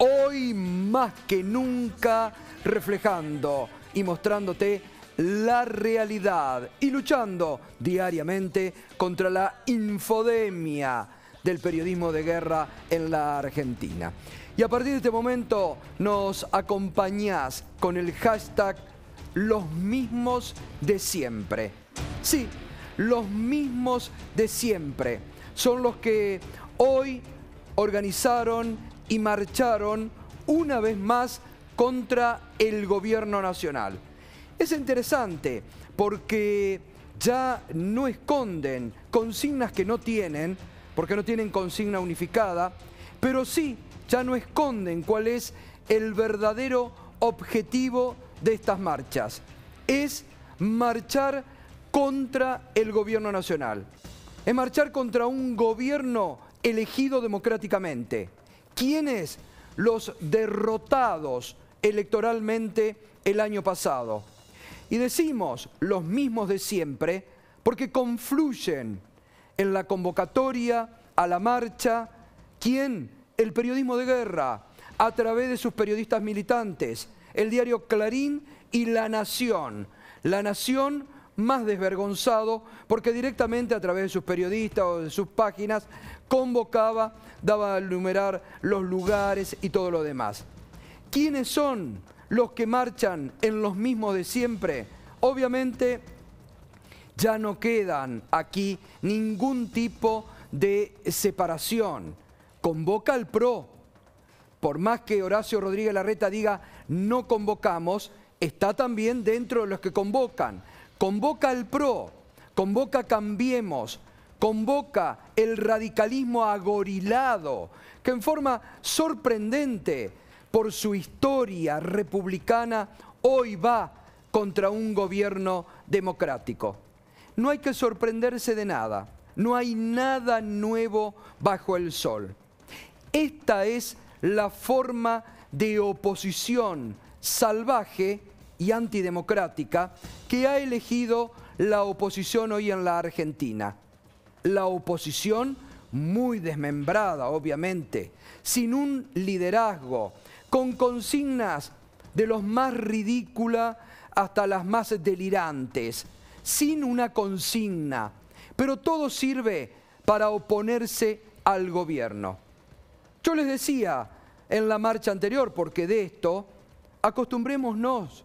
hoy más que nunca reflejando y mostrándote la realidad y luchando diariamente contra la infodemia del periodismo de guerra en la Argentina. Y a partir de este momento nos acompañás con el hashtag Los Mismos de Siempre. Sí, los mismos de siempre son los que hoy organizaron y marcharon una vez más contra el gobierno nacional. Es interesante porque ya no esconden consignas que no tienen, porque no tienen consigna unificada, pero sí ya no esconden cuál es el verdadero objetivo de estas marchas. Es marchar contra el gobierno nacional. Es marchar contra un gobierno elegido democráticamente. ¿Quiénes? Los derrotados electoralmente el año pasado. Y decimos los mismos de siempre porque confluyen en la convocatoria a la marcha. ¿Quién? El periodismo de guerra, a través de sus periodistas militantes, el diario Clarín y La Nación. La Nación más desvergonzado porque directamente a través de sus periodistas o de sus páginas convocaba, daba a enumerar los lugares y todo lo demás. ¿Quiénes son los que marchan en los mismos de siempre? Obviamente ya no quedan aquí ningún tipo de separación. Convoca al PRO. Por más que Horacio Rodríguez Larreta diga no convocamos, está también dentro de los que convocan. Convoca al PRO, convoca Cambiemos, convoca el radicalismo agorilado, que en forma sorprendente por su historia republicana hoy va contra un gobierno democrático. No hay que sorprenderse de nada, no hay nada nuevo bajo el sol. Esta es la forma de oposición salvaje y antidemocrática que ha elegido la oposición hoy en la Argentina. La oposición muy desmembrada, obviamente, sin un liderazgo, con consignas de los más ridículas hasta las más delirantes, sin una consigna, pero todo sirve para oponerse al gobierno. Yo les decía en la marcha anterior, porque de esto acostumbrémonos.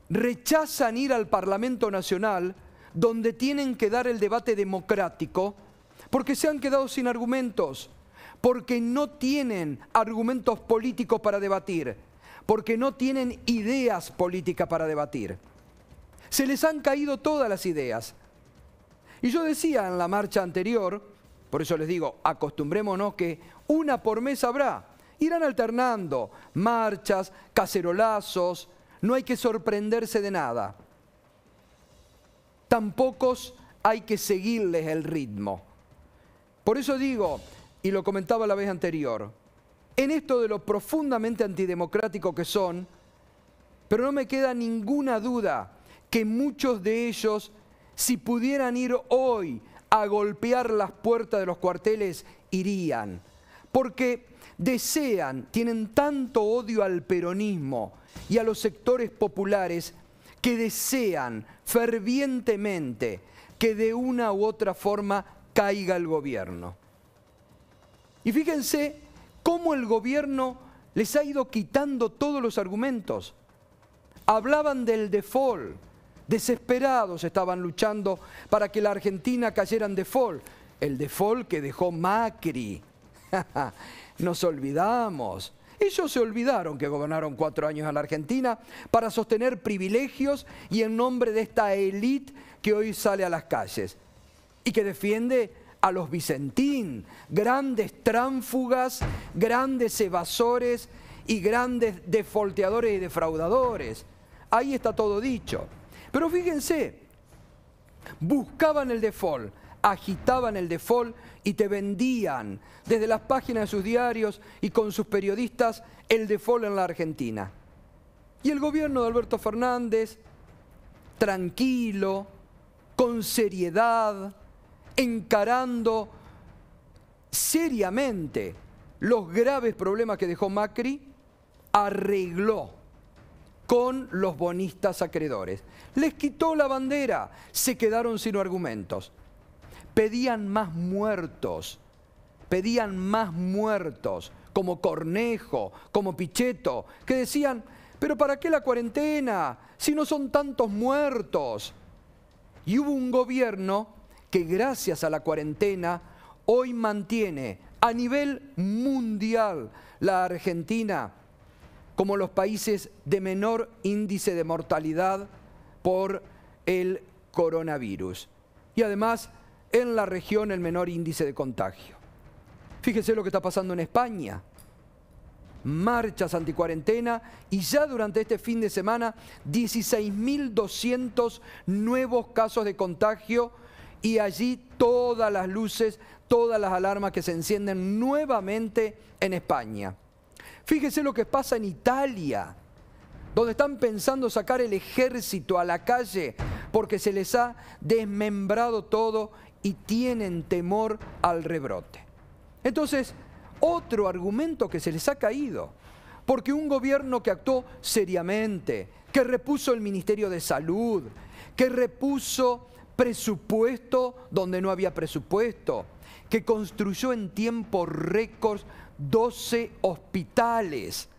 Rechazan ir al Parlamento Nacional, donde tienen que dar el debate democrático, porque se han quedado sin argumentos, porque no tienen argumentos políticos para debatir, porque no tienen ideas políticas para debatir. Se les han caído todas las ideas. Y yo decía en la marcha anterior, por eso les digo, acostumbrémonos que una por mes habrá. Irán alternando marchas, cacerolazos, no hay que sorprenderse de nada. Tampoco hay que seguirles el ritmo. Por eso digo, y lo comentaba la vez anterior, en esto de lo profundamente antidemocrático que son, pero no me queda ninguna duda que muchos de ellos, si pudieran ir hoy a golpear las puertas de los cuarteles, irían. Porque desean, tienen tanto odio al peronismo y a los sectores populares que desean fervientemente que de una u otra forma caiga el gobierno. Y fíjense cómo el gobierno les ha ido quitando todos los argumentos. Hablaban del default, desesperados estaban luchando para que la Argentina cayera en default. El default que dejó Macri. Nos olvidamos. Ellos se olvidaron que gobernaron 4 años a la Argentina para sostener privilegios y en nombre de esta élite que hoy sale a las calles y que defiende a los Vicentín, grandes tránfugas, grandes evasores y grandes defolteadores y defraudadores. Ahí está todo dicho. Pero fíjense, buscaban el default, agitaban el default y te vendían desde las páginas de sus diarios y con sus periodistas el default en la Argentina. Y el gobierno de Alberto Fernández, tranquilo, con seriedad, encarando seriamente los graves problemas que dejó Macri, arregló con los bonistas acreedores. Les quitó la bandera, se quedaron sin argumentos. Pedían más muertos, como Cornejo, como Pichetto, que decían, pero ¿para qué la cuarentena si no son tantos muertos? Y hubo un gobierno que gracias a la cuarentena hoy mantiene a nivel mundial la Argentina como los países de menor índice de mortalidad por el coronavirus. Y además, en la región, el menor índice de contagio. Fíjese lo que está pasando en España. Marchas anticuarentena y ya durante este fin de semana 16.200 nuevos casos de contagio y allí todas las luces, todas las alarmas que se encienden nuevamente en España. Fíjese lo que pasa en Italia, donde están pensando sacar el ejército a la calle porque se les ha desmembrado todo y tienen temor al rebrote. Entonces, otro argumento que se les ha caído, porque un gobierno que actuó seriamente, que repuso el Ministerio de Salud, que repuso presupuesto donde no había presupuesto, que construyó en tiempos récords 12 hospitales,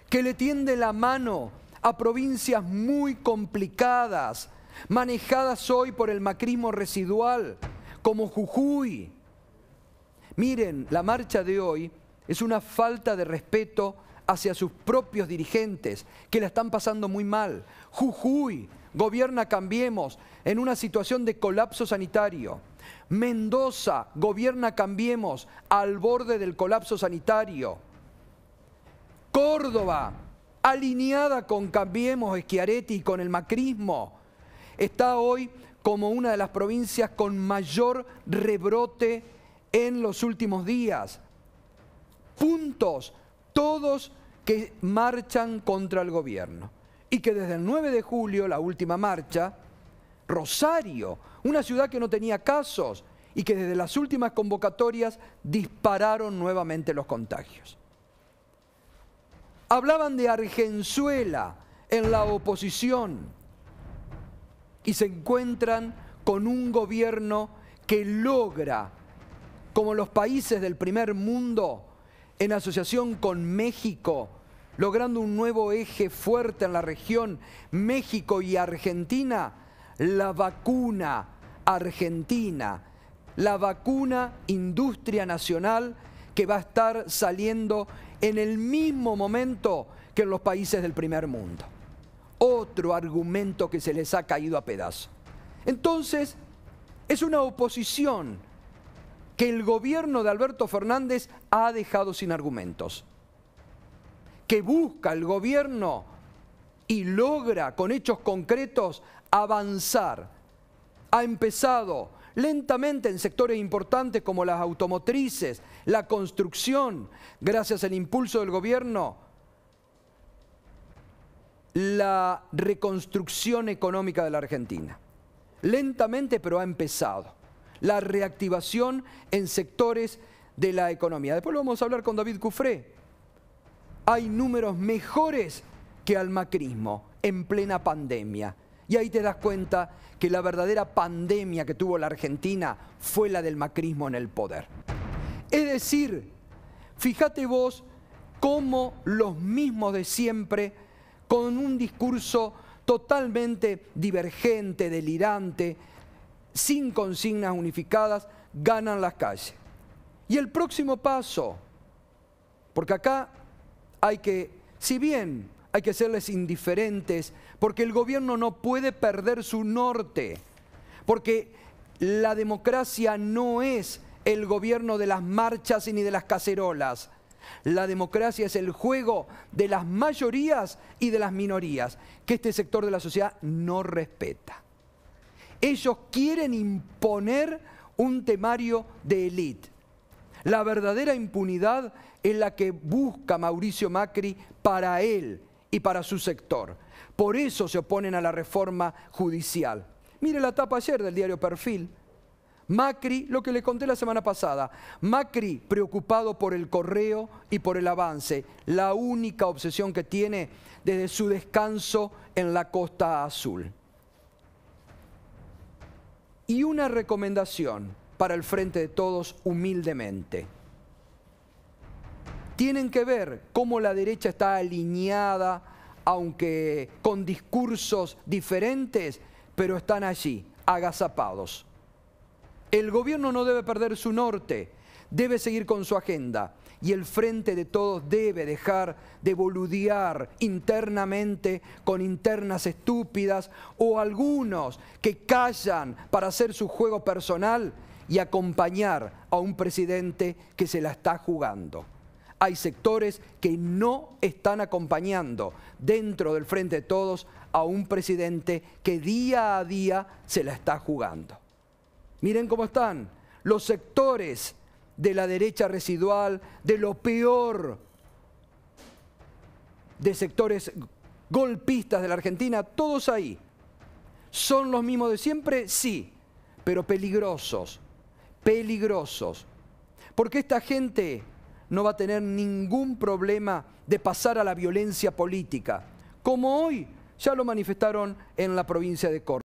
que le tiende la mano a provincias muy complicadas, manejadas hoy por el macrismo residual, como Jujuy. Miren, la marcha de hoy es una falta de respeto hacia sus propios dirigentes, que la están pasando muy mal. Jujuy, gobierna Cambiemos, en una situación de colapso sanitario. Mendoza, gobierna Cambiemos, al borde del colapso sanitario. Córdoba, alineada con Cambiemos, Schiaretti y con el macrismo, está hoy como una de las provincias con mayor rebrote en los últimos días. Puntos, todos que marchan contra el gobierno. Y que desde el 9 de julio, la última marcha, Rosario, una ciudad que no tenía casos, y que desde las últimas convocatorias dispararon nuevamente los contagios. Hablaban de Argenzuela en la oposición y se encuentran con un gobierno que logra, como los países del primer mundo, en asociación con México, logrando un nuevo eje fuerte en la región, México y Argentina, la vacuna argentina, la vacuna industria nacional que va a estar saliendo en el mismo momento que en los países del primer mundo. Otro argumento que se les ha caído a pedazos. Entonces, es una oposición que el gobierno de Alberto Fernández ha dejado sin argumentos, que busca el gobierno y logra con hechos concretos avanzar. Ha empezado lentamente en sectores importantes como las automotrices, la construcción, gracias al impulso del gobierno, la reconstrucción económica de la Argentina. Lentamente, pero ha empezado. La reactivación en sectores de la economía. Después lo vamos a hablar con David Cufré. Hay números mejores que al macrismo en plena pandemia. Y ahí te das cuenta que la verdadera pandemia que tuvo la Argentina fue la del macrismo en el poder. Es decir, fíjate vos cómo los mismos de siempre, con un discurso totalmente divergente, delirante, sin consignas unificadas, ganan las calles. Y el próximo paso, porque acá hay que, si bien hay que serles indiferentes, porque el gobierno no puede perder su norte, porque la democracia no es el gobierno de las marchas ni de las cacerolas. La democracia es el juego de las mayorías y de las minorías, que este sector de la sociedad no respeta. Ellos quieren imponer un temario de élite. La verdadera impunidad es la que busca Mauricio Macri para él y para su sector. Por eso se oponen a la reforma judicial. Mire la tapa ayer del diario Perfil. Macri, lo que le conté la semana pasada, Macri preocupado por el correo y por el avance, la única obsesión que tiene desde su descanso en la Costa Azul. Y una recomendación para el Frente de Todos humildemente. Tienen que ver cómo la derecha está alineada, aunque con discursos diferentes, pero están allí, agazapados. El gobierno no debe perder su norte, debe seguir con su agenda y el Frente de Todos debe dejar de boludear internamente con internas estúpidas o algunos que callan para hacer su juego personal y acompañar a un presidente que se la está jugando. Hay sectores que no están acompañando dentro del Frente de Todos a un presidente que día a día se la está jugando. Miren cómo están los sectores de la derecha residual, de lo peor de sectores golpistas de la Argentina, todos ahí. ¿Son los mismos de siempre? Sí, pero peligrosos, peligrosos. Porque esta gente no va a tener ningún problema de pasar a la violencia política, como hoy ya lo manifestaron en la provincia de Córdoba.